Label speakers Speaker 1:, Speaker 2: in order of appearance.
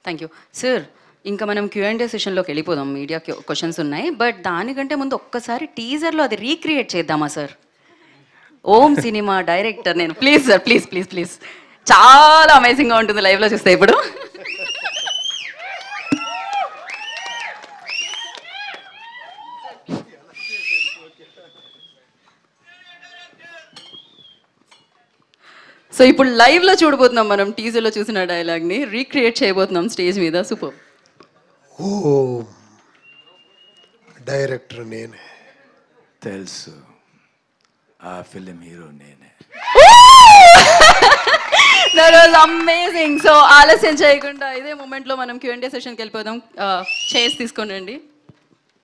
Speaker 1: Thank you sir. ఇంకా మనం Q&A సెషన్లోకి వెళ్ళిపోదాం. మీడియా క్వశ్చన్స్ ఉన్నాయి, బట్ దానికంటే ముందు ఒక్కసారి టీజర్లో అది రీక్రియేట్ చేద్దామా సార్? ఓం సినిమా డైరెక్టర్ నేను, please sir, please please please. చాలా అమేజింగ్గా ఉంటుంది లైవ్లో చూస్తే ఇప్పుడు. సో ఇప్పుడు లైవ్లో చూడబోతున్నాం మనం, టీజర్లో చూసిన డైలాగ్ని రీక్రియేట్ చేయబోతున్నాం స్టేజ్ మీద. సూపర్.
Speaker 2: ఓ డైరెక్టర్ నేనే.
Speaker 3: తెలుసు, ఆ ఫిలిం హీరో నేనే.
Speaker 1: That was amazing. సో ఆలస్యం చేయకుండా ఇదే మూమెంట్లో మనం Q&A సెషన్కి వెళ్ళిపోదాం. చైర్స్ తీసుకొని రండి.